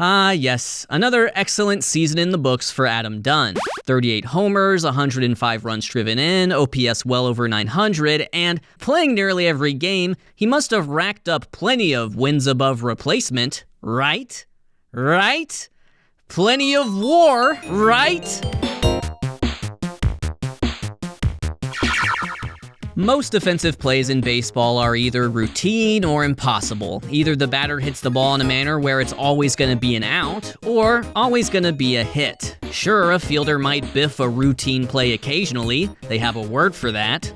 Ah, yes, another excellent season in the books for Adam Dunn. 38 homers, 105 runs driven in, OPS well over 900, and playing nearly every game, he must have racked up plenty of wins above replacement, right? Right? Plenty of WAR, right? Most defensive plays in baseball are either routine or impossible. Either the batter hits the ball in a manner where it's always going to be an out, or always going to be a hit. Sure, a fielder might biff a routine play occasionally. They have a word for that.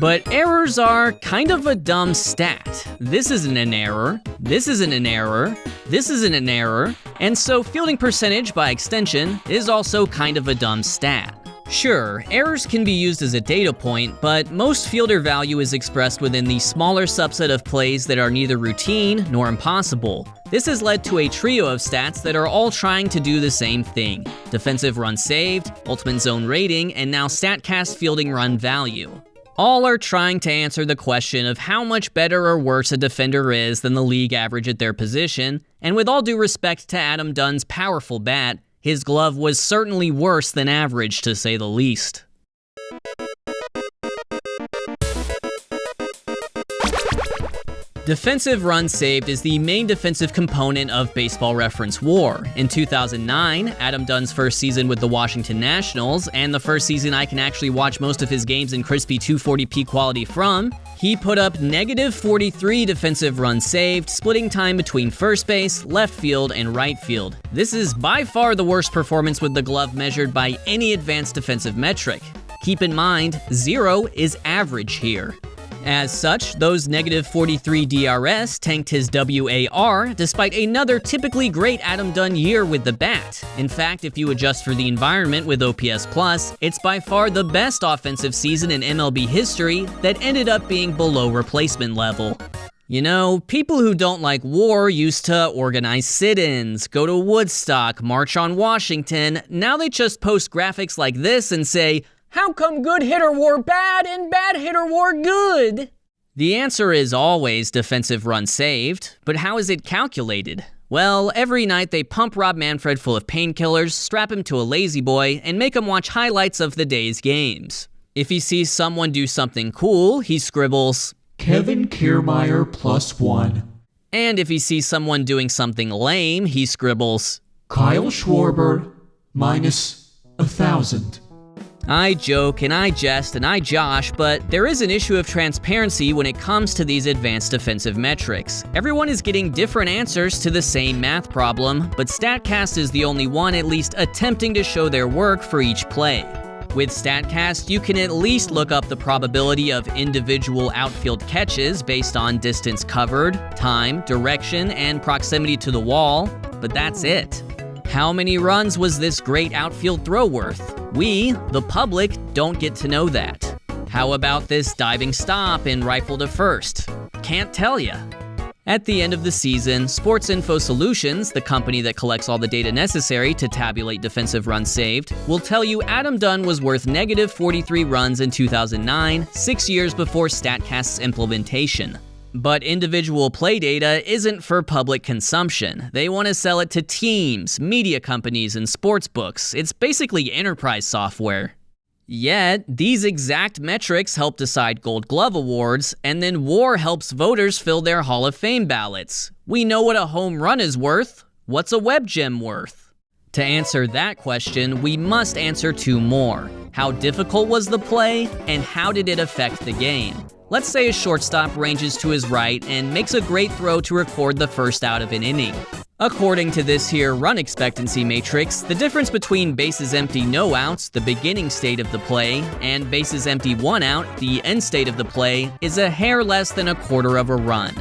But errors are kind of a dumb stat. This isn't an error, this isn't an error, this isn't an error, and so fielding percentage, by extension, is also kind of a dumb stat. Sure, errors can be used as a data point, but most fielder value is expressed within the smaller subset of plays that are neither routine nor impossible. This has led to a trio of stats that are all trying to do the same thing: defensive runs saved, ultimate zone rating, and now Statcast fielding run value. All are trying to answer the question of how much better or worse a defender is than the league average at their position, and with all due respect to Adam Dunn's powerful bat, his glove was certainly worse than average, to say the least. Defensive runs saved is the main defensive component of Baseball Reference WAR. In 2009, Adam Dunn's first season with the Washington Nationals, and the first season I can actually watch most of his games in crispy 240p quality from, he put up -43 defensive runs saved, splitting time between first base, left field, and right field. This is by far the worst performance with the glove measured by any advanced defensive metric. Keep in mind, 0 is average here. As such, those -43 DRS tanked his WAR despite another typically great Adam Dunn year with the bat. In fact, if you adjust for the environment with OPS+, it's by far the best offensive season in MLB history that ended up being below replacement level. You know, people who don't like WAR used to organize sit-ins, go to Woodstock, march on Washington. Now they just post graphics like this and say, "How come good hitter WAR bad and bad hitter WAR good?" The answer is always defensive runs saved, but how is it calculated? Well, every night they pump Rob Manfred full of painkillers, strap him to a lazy boy, and make him watch highlights of the day's games. If he sees someone do something cool, he scribbles, "Kevin Kiermaier +1. And if he sees someone doing something lame, he scribbles, "Kyle Schwarber -1,000. I joke and I jest and I josh, but there is an issue of transparency when it comes to these advanced defensive metrics. Everyone is getting different answers to the same math problem, but Statcast is the only one at least attempting to show their work for each play. With Statcast, you can at least look up the probability of individual outfield catches based on distance covered, time, direction, and proximity to the wall, but that's it. How many runs was this great outfield throw worth? We, the public, don't get to know that. How about this diving stop and rifle to first? Can't tell ya. At the end of the season, Sports Info Solutions, the company that collects all the data necessary to tabulate defensive runs saved, will tell you Adam Dunn was worth -43 runs in 2009, 6 years before Statcast's implementation. But individual play data isn't for public consumption. They want to sell it to teams, media companies, and sports books. It's basically enterprise software. Yet, these exact metrics help decide Gold Glove awards, and then WAR helps voters fill their Hall of Fame ballots. We know what a home run is worth. What's a web gem worth? To answer that question, we must answer two more. How difficult was the play, and how did it affect the game? Let's say a shortstop ranges to his right and makes a great throw to record the first out of an inning. According to this here run expectancy matrix, the difference between bases empty no outs, the beginning state of the play, and bases empty 1 out, the end state of the play, is a hair less than a quarter of a run.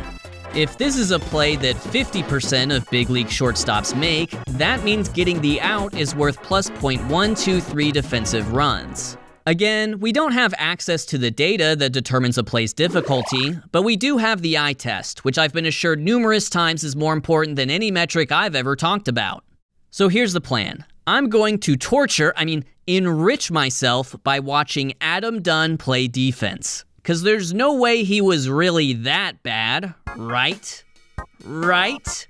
If this is a play that 50% of big league shortstops make, that means getting the out is worth +0.123 defensive runs. Again, we don't have access to the data that determines a play's difficulty, but we do have the eye test, which I've been assured numerous times is more important than any metric I've ever talked about. So here's the plan. I'm going to enrich myself by watching Adam Dunn play defense. Because there's no way he was really that bad, right? Right?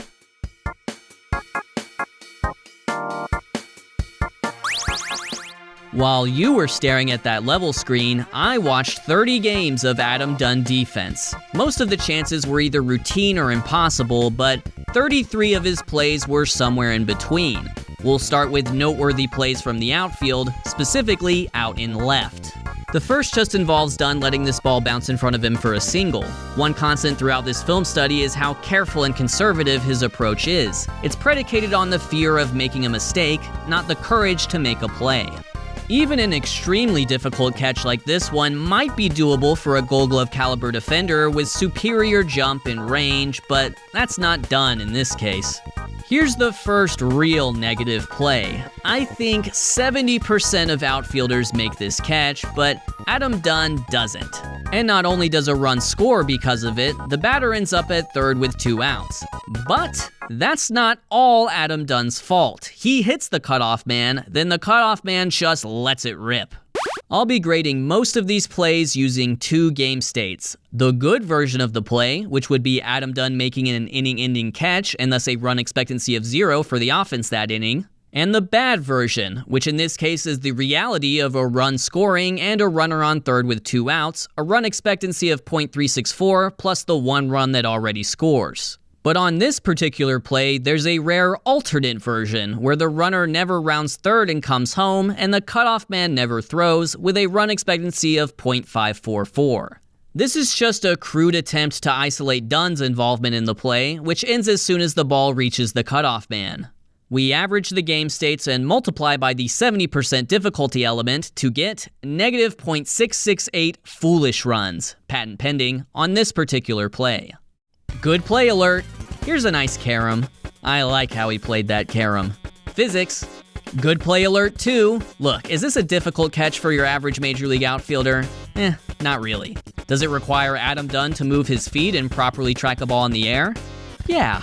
While you were staring at that level screen, I watched 30 games of Adam Dunn defense. Most of the chances were either routine or impossible, but 33 of his plays were somewhere in between. We'll start with noteworthy plays from the outfield, specifically out in left. The first just involves Dunn letting this ball bounce in front of him for a single. One constant throughout this film study is how careful and conservative his approach is. It's predicated on the fear of making a mistake, not the courage to make a play. Even an extremely difficult catch like this one might be doable for a Gold Glove caliber defender with superior jump and range, but that's not Dunn in this case. Here's the first real negative play. I think 70% of outfielders make this catch, but Adam Dunn doesn't. And not only does a run score because of it, the batter ends up at third with 2 outs. But that's not all Adam Dunn's fault. He hits the cutoff man, then the cutoff man just lets it rip. I'll be grading most of these plays using 2 game states. The good version of the play, which would be Adam Dunn making an inning-ending catch and thus a run expectancy of 0 for the offense that inning. And the bad version, which in this case is the reality of a run scoring and a runner on third with 2 outs, a run expectancy of .364 plus the 1 run that already scores. But on this particular play, there's a rare alternate version where the runner never rounds third and comes home, and the cutoff man never throws, with a run expectancy of .544. This is just a crude attempt to isolate Dunn's involvement in the play, which ends as soon as the ball reaches the cutoff man. We average the game states and multiply by the 70% difficulty element to get negative .668 foolish runs, patent pending, on this particular play. Good play alert. Here's a nice carom. I like how he played that carom. Physics. Good play alert too. Look, is this a difficult catch for your average Major League outfielder? Not really. Does it require Adam Dunn to move his feet and properly track a ball in the air? Yeah,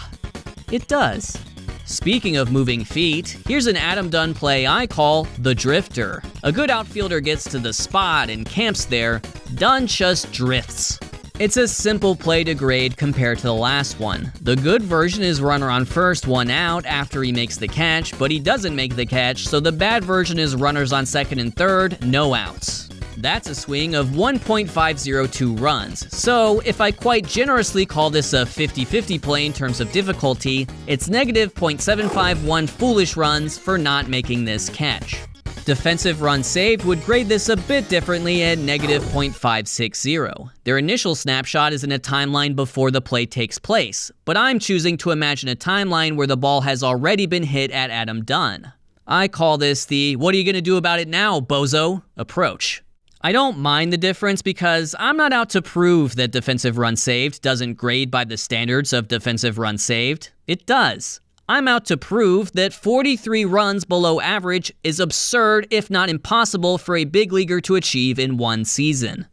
it does. Speaking of moving feet, here's an Adam Dunn play I call the drifter. A good outfielder gets to the spot and camps there. Dunn just drifts. It's a simple play to grade compared to the last one. The good version is runner on first, 1 out after he makes the catch, but he doesn't make the catch, so the bad version is runners on second and third, no outs. That's a swing of 1.502 runs. So if I quite generously call this a 50-50 play in terms of difficulty, it's negative .751 foolish runs for not making this catch. Defensive runs saved would grade this a bit differently at negative .560. Their initial snapshot is in a timeline before the play takes place, but I'm choosing to imagine a timeline where the ball has already been hit at Adam Dunn. I call this the "what are you gonna do about it now, bozo?" approach. I don't mind the difference because I'm not out to prove that defensive runs saved doesn't grade by the standards of defensive runs saved. It does. I'm out to prove that 43 runs below average is absurd, if not impossible, for a big leaguer to achieve in one season.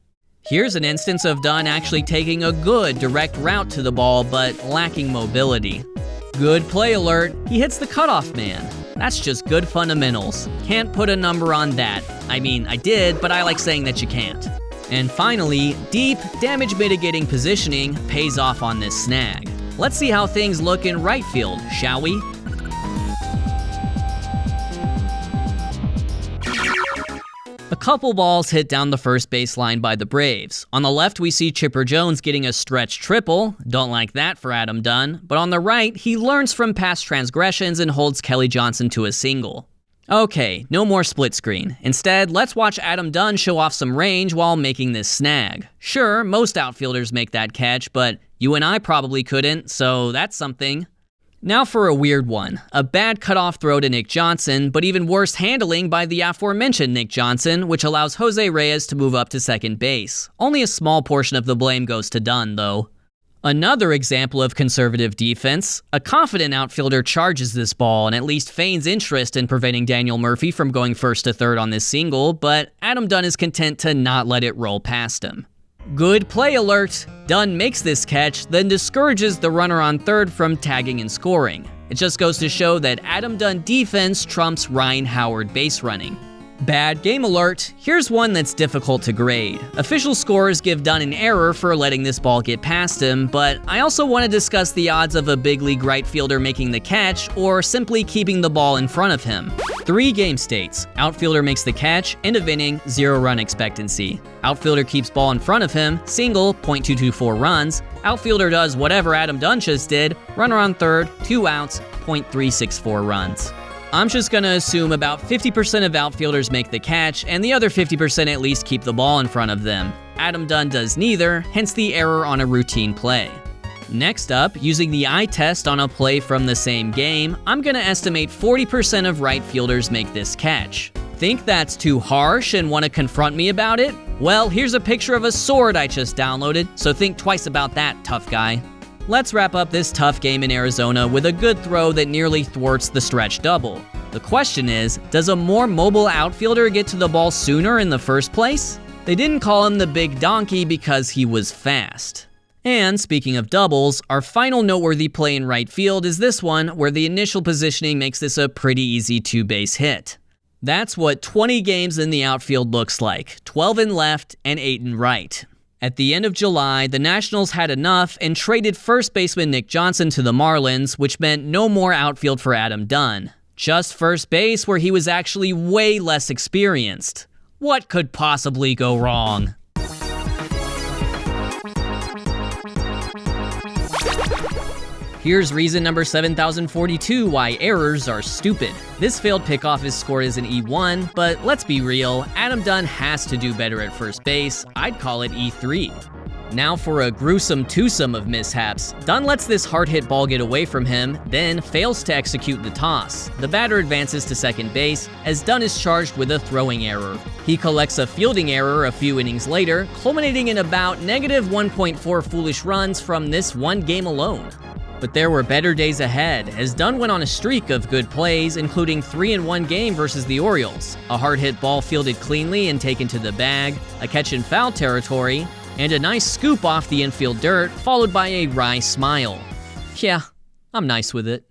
Here's an instance of Dunn actually taking a good direct route to the ball, but lacking mobility. Good play alert, he hits the cutoff man. That's just good fundamentals. Can't put a number on that. I mean, I did, but I like saying that you can't. And finally, deep, damage-mitigating positioning pays off on this snag. Let's see how things look in right field, shall we? A couple balls hit down the first baseline by the Braves. On the left, we see Chipper Jones getting a stretch triple. Don't like that for Adam Dunn. But on the right, he learns from past transgressions and holds Kelly Johnson to a single. Okay, no more split screen. Instead, let's watch Adam Dunn show off some range while making this snag. Sure, most outfielders make that catch, but you and I probably couldn't, so that's something. Now for a weird one. A bad cutoff throw to Nick Johnson, but even worse handling by the aforementioned Nick Johnson, which allows Jose Reyes to move up to second base. Only a small portion of the blame goes to Dunn, though. Another example of conservative defense, a confident outfielder charges this ball and at least feigns interest in preventing Daniel Murphy from going first to third on this single, but Adam Dunn is content to not let it roll past him. Good play alert! Dunn makes this catch, then discourages the runner on third from tagging and scoring. It just goes to show that Adam Dunn defense trumps Ryan Howard base running. Bad game alert. Here's one that's difficult to grade. Official scores give Dunn an error for letting this ball get past him, but I also want to discuss the odds of a big league right fielder making the catch or simply keeping the ball in front of him. 3 game states. Outfielder makes the catch, end of inning, 0 run expectancy. Outfielder keeps ball in front of him, single, 0.224 runs. Outfielder does whatever Adam Dunn just did, runner on third, 2 outs, 0.364 runs. I'm just gonna assume about 50% of outfielders make the catch, and the other 50% at least keep the ball in front of them. Adam Dunn does neither, hence the error on a routine play. Next up, using the eye test on a play from the same game, I'm gonna estimate 40% of right fielders make this catch. Think that's too harsh and want to confront me about it? Well, here's a picture of a sword I just downloaded, so think twice about that, tough guy. Let's wrap up this tough game in Arizona with a good throw that nearly thwarts the stretch double. The question is, does a more mobile outfielder get to the ball sooner in the first place? They didn't call him the big donkey because he was fast. And speaking of doubles, our final noteworthy play in right field is this one, where the initial positioning makes this a pretty easy 2-base hit. That's what 20 games in the outfield looks like, 12 in left and 8 in right. At the end of July, the Nationals had enough and traded first baseman Nick Johnson to the Marlins, which meant no more outfield for Adam Dunn. Just first base, where he was actually way less experienced. What could possibly go wrong? Here's reason number 7042 why errors are stupid. This failed pickoff is scored as an E1, but let's be real, Adam Dunn has to do better at first base. I'd call it E3. Now for a gruesome twosome of mishaps. Dunn lets this hard-hit ball get away from him, then fails to execute the toss. The batter advances to second base, as Dunn is charged with a throwing error. He collects a fielding error a few innings later, culminating in about -1.4 foolish runs from this one game alone. But there were better days ahead, as Dunn went on a streak of good plays, including 3 in one game versus the Orioles, a hard-hit ball fielded cleanly and taken to the bag, a catch in foul territory, and a nice scoop off the infield dirt, followed by a wry smile. Yeah, I'm nice with it.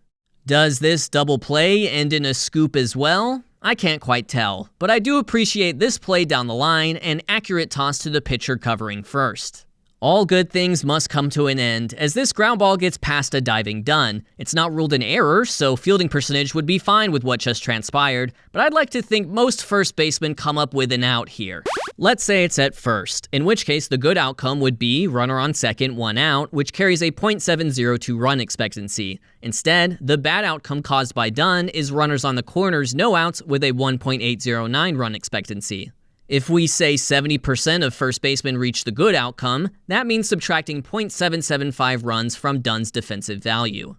Does this double play end in a scoop as well? I can't quite tell, but I do appreciate this play down the line and accurate toss to the pitcher covering first. All good things must come to an end, as this ground ball gets past a diving Dunn. It's not ruled an error, so fielding percentage would be fine with what just transpired, but I'd like to think most first basemen come up with an out here. Let's say it's at first, in which case the good outcome would be runner on second, 1 out, which carries a .702 run expectancy. Instead, the bad outcome caused by Dunn is runners on the corners, no outs, with a 1.809 run expectancy. If we say 70% of first basemen reach the good outcome, that means subtracting .775 runs from Dunn's defensive value.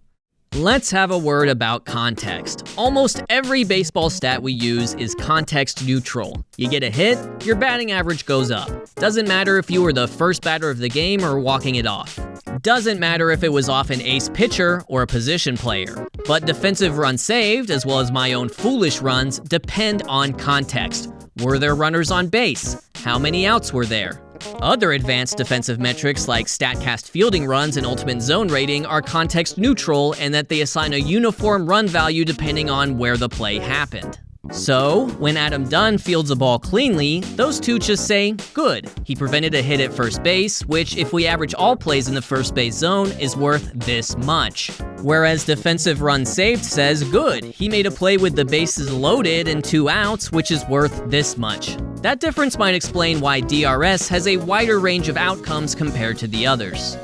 Let's have a word about context. Almost every baseball stat we use is context neutral. You get a hit, your batting average goes up. Doesn't matter if you were the first batter of the game or walking it off. Doesn't matter if it was off an ace pitcher or a position player. But defensive runs saved, as well as my own foolish runs, depend on context. Were there runners on base? How many outs were there? Other advanced defensive metrics like Statcast fielding runs and ultimate zone rating are context neutral in that they assign a uniform run value depending on where the play happened. So, when Adam Dunn fields a ball cleanly, those two just say, good. He prevented a hit at first base, which, if we average all plays in the first base zone, is worth this much. Whereas defensive run saved says, good. He made a play with the bases loaded and 2 outs, which is worth this much. That difference might explain why DRS has a wider range of outcomes compared to the others.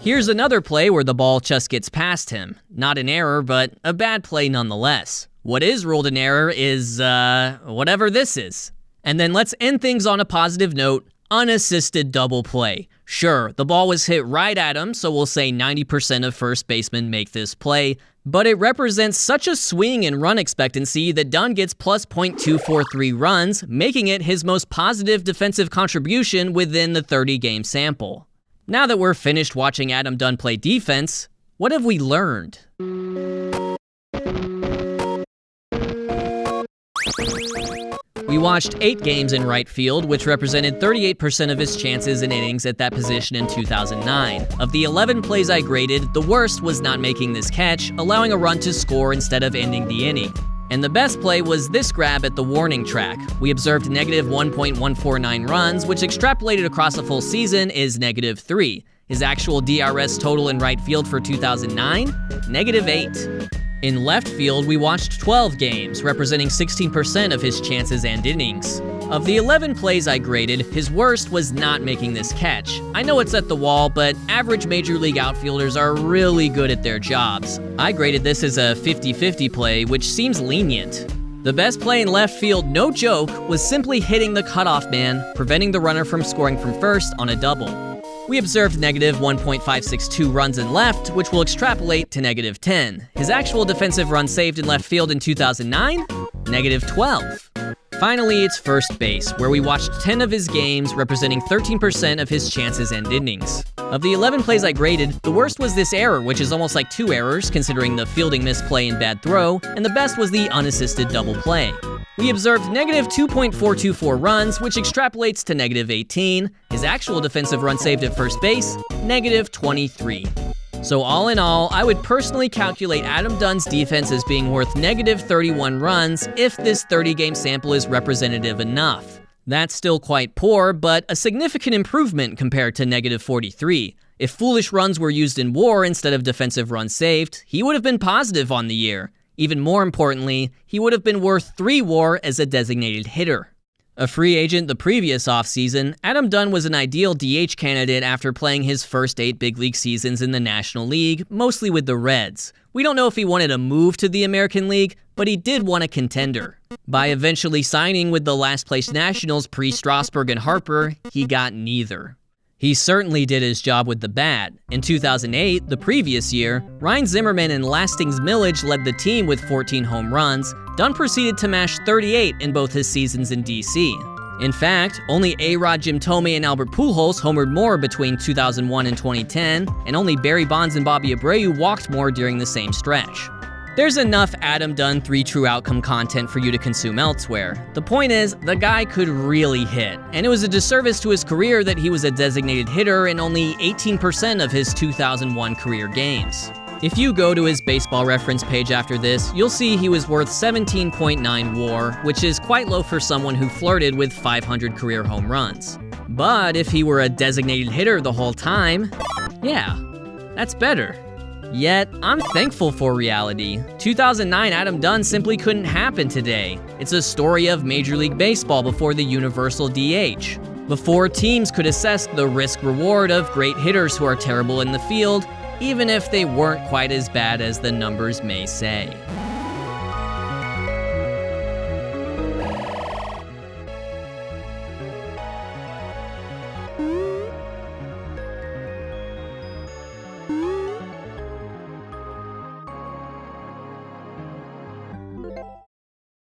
Here's another play where the ball just gets past him. Not an error, but a bad play nonetheless. What is ruled an error is, whatever this is. And then let's end things on a positive note, unassisted double play. Sure, the ball was hit right at him, so we'll say 90% of first basemen make this play, but it represents such a swing in run expectancy that Dunn gets plus .243 runs, making it his most positive defensive contribution within the 30-game sample. Now that we're finished watching Adam Dunn play defense, what have we learned? We watched 8 games in right field, which represented 38% of his chances in innings at that position in 2009. Of the 11 plays I graded, the worst was not making this catch, allowing a run to score instead of ending the inning. And the best play was this grab at the warning track. We observed negative 1.149 runs, which extrapolated across a full season is negative 3. His actual DRS total in right field for 2009? Negative 8. In left field, we watched 12 games, representing 16% of his chances and innings. Of the 11 plays I graded, his worst was not making this catch. I know it's at the wall, but average Major League outfielders are really good at their jobs. I graded this as a 50-50 play, which seems lenient. The best play in left field, no joke, was simply hitting the cutoff man, preventing the runner from scoring from first on a double. We observed negative 1.562 runs in left, which will extrapolate to negative 10. His actual defensive runs saved in left field in 2009? Negative 12. Finally, it's first base, where we watched 10 of his games, representing 13% of his chances and innings. Of the 11 plays I graded, the worst was this error, which is almost like 2 errors, considering the fielding misplay and bad throw, and the best was the unassisted double play. We observed negative 2.424 runs, which extrapolates to negative 18. His actual defensive run saved at first base, negative 23. So all in all, I would personally calculate Adam Dunn's defense as being worth negative 31 runs if this 30-game sample is representative enough. That's still quite poor, but a significant improvement compared to negative 43. If foolish runs were used in WAR instead of defensive runs saved, he would have been positive on the year. Even more importantly, he would have been worth 3 WAR as a designated hitter. A free agent the previous offseason, Adam Dunn was an ideal DH candidate after playing his first 8 big league seasons in the National League, mostly with the Reds. We don't know if he wanted a move to the American League, but he did want a contender. By eventually signing with the last-place Nationals pre-Strasburg and Harper, he got neither. He certainly did his job with the bat. In 2008, the previous year, Ryan Zimmerman and Lastings Millage led the team with 14 home runs. Dunn proceeded to mash 38 in both his seasons in DC. In fact, only A-Rod, Jim Thome, and Albert Pujols homered more between 2001 and 2010, and only Barry Bonds and Bobby Abreu walked more during the same stretch. There's enough Adam Dunn 3 True Outcome content for you to consume elsewhere. The point is, the guy could really hit, and it was a disservice to his career that he was a designated hitter in only 18% of his 2001 career games. If you go to his baseball reference page after this, you'll see he was worth 17.9 WAR, which is quite low for someone who flirted with 500 career home runs. But if he were a designated hitter the whole time, yeah, that's better. Yet, I'm thankful for reality. 2009 Adam Dunn simply couldn't happen today. It's a story of Major League Baseball before the universal DH. Before teams could assess the risk-reward of great hitters who are terrible in the field, even if they weren't quite as bad as the numbers may say.